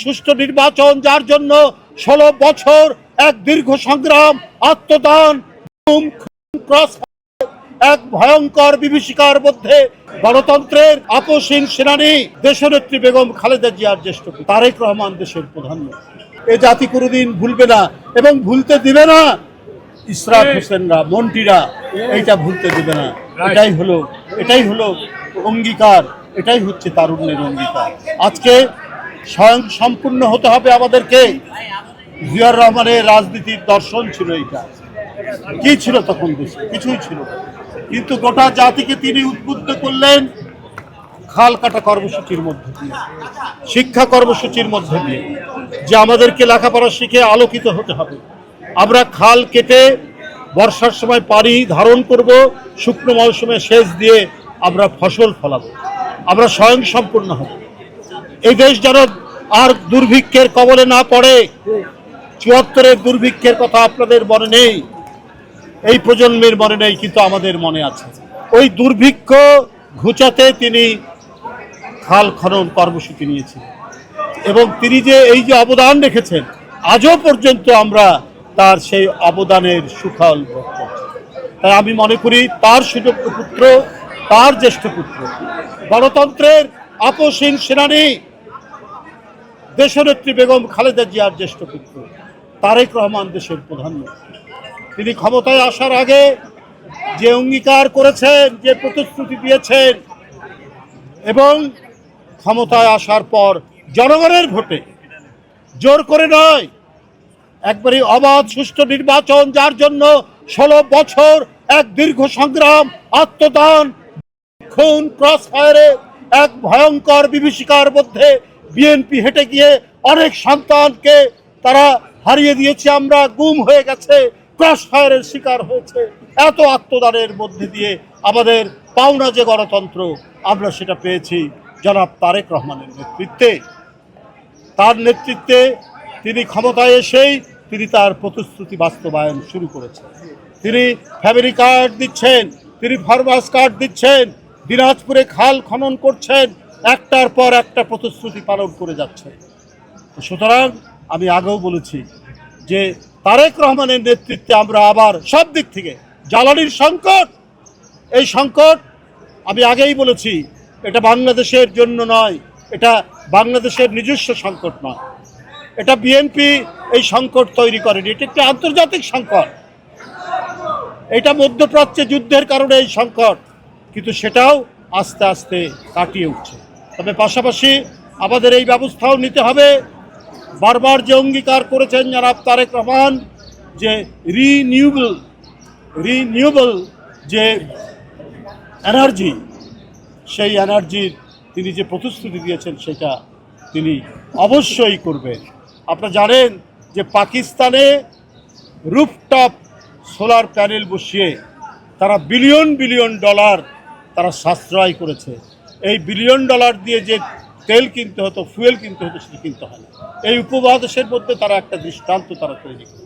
সুষ্ঠু নির্বাচন, যার জন্য 16 বছর এক দীর্ঘ সংগ্রাম, আত্মদান, এক ভয়ঙ্কর বিভীষিকার মধ্যে গণতন্ত্রের আপসহীন সেনানী দেশনেত্রী বেগম খালেদা জিয়ার জ্যেষ্ঠ তারেক রহমান দেশের প্রধানমন্ত্রী। এ জাতি কোনোদিন ভুলবে না এবং ভুলতে দিবে না। ইশরাক হোসেনরা, মন্ত্রীরা এইটা ভুলতে দিবে না। এটাই হলো অঙ্গীকার, এটাই হচ্ছে তারুণ্যের অঙ্গীকার। আজকে স্বয়ং সম্পূর্ণ হতে হবে আমাদেরকে। জিয়াউর রহমানের রাজনীতির দর্শন ছিল এইটা। কি ছিল তখন দেশে? কিছুই ছিল না, কিন্তু গোটা জাতিকে তিনি উদ্বুদ্ধ করলেন খাল কাটা কর্মসূচির মধ্যে দিয়ে, শিক্ষা কর্মসূচির মধ্যে দিয়ে, যে আমাদেরকে লেখাপড়া শিখে আলোকিত হতে হবে। আমরা খাল কেটে বর্ষার সময় পানি ধারণ করব, শুকনো মৌসুমে সেচ দিয়ে আমরা ফসল ফলাবো, আমরা স্বয়ং সম্পূর্ণ হব। এই দেশ যেন আর দুর্ভিক্ষের কবলে না পড়ে। ৭৪-এর দুর্ভিক্ষের কথা আপনাদের মনে নেই, এই প্রজন্মের মনে নেই, কিন্তু আমাদের মনে আছে। ওই দুর্ভিক্ষ ঘুচাতে তিনি খাল খনন কর্মসূচি নিয়েছিলেন এবং তিনি যে এই যে অবদান রেখেছেন, আজও পর্যন্ত আমরা তার সেই অবদানের সুফল ভোগ করছি। তাই আমি মনে করি তার সুযোগ্য পুত্র, তার জ্যেষ্ঠ পুত্র, গণতন্ত্রের আপসহীন সেনানী দেশনেত্রী বেগম খালেদা জিয়ার জ্যেষ্ঠ পুত্র তারেক রহমান দেশের প্রধানমন্ত্রী। তিনি ক্ষমতায় আসার আগে যে অঙ্গীকার করেছেন, যে প্রতিশ্রুতি দিয়েছেন, এবং ক্ষমতায় আসার পর জনগণের ভোটে, জোর করে নয়, একবারই অবাধ সুষ্ঠু নির্বাচন, যার জন্য 16 বছর এক দীর্ঘ সংগ্রাম, আত্মদান, খুন, ক্রস ফায়ারে এক ভয়ঙ্কর বিভীষিকার মধ্যে বিএনপি হেঁটে গিয়ে অনেক সন্তানকে তারা হারিয়ে দিয়েছে, আমরা গুম হয়ে গেছে, ক্রস ফায়ারের শিকার হয়েছে। এত আত্মদানের মধ্যে দিয়ে আমাদের পাওনা যে গণতন্ত্র, আমরা সেটা পেয়েছি জনাব তারেক রহমানের নেতৃত্বে। তার নেতৃত্বে তিনি ক্ষমতায় এসেই তিনি তার প্রতিশ্রুতি বাস্তবায়ন শুরু করেছেন। তিনি ফ্যামিলি কার্ড দিচ্ছেন, তিনি ফার্মার্স কার্ড দিচ্ছেন, দিনাজপুরে খাল খনন করছেন, একটার পর একটা প্রতিশ্রুতি পালন করে যাচ্ছেন। সুতরাং আমি আগেও বলেছি যে তারেক রহমানের নেতৃত্বে আমরা আবার সব দিক থেকে, জ্বালানির সংকট, এই সংকট আমি আগেই বলেছি, এটা বাংলাদেশের জন্য নয়, এটা বাংলাদেশের নিজস্ব সংকট নয়, এটা বিএনপি এই সংকট তৈরি করেনি, এটা একটি আন্তর্জাতিক সংকট। এটা মধ্যপ্রাচ্যে যুদ্ধের কারণে এই সংকট, কিন্তু সেটাও আস্তে আস্তে কাটিয়ে উঠছে। তবে পাশাপাশি আমাদের এই ব্যবস্থাও নিতে হবে। বারবার যে অঙ্গীকার করেছেন জনাব তারেক রহমান, যে রিনিউয়েবল যে এনার্জি, সেই এনার্জির তিনি যে প্রতিশ্রুতি দিয়েছেন সেটা তিনি অবশ্যই করবেন। আপনারা জানেন যে পাকিস্তানে রুফটপ সোলার প্যানেল বসিয়ে তারা বিলিয়ন বিলিয়ন ডলার তারা সাশ্রয় করেছে। এই বিলিয়ন ডলার দিয়ে যে তেল কিনতে হতো, ফুয়েল কিনতে হতো, সেটা কিনতে হয় না। এই উপমহাদেশের মধ্যে তারা একটা দৃষ্টান্ত তারা তৈরি করে।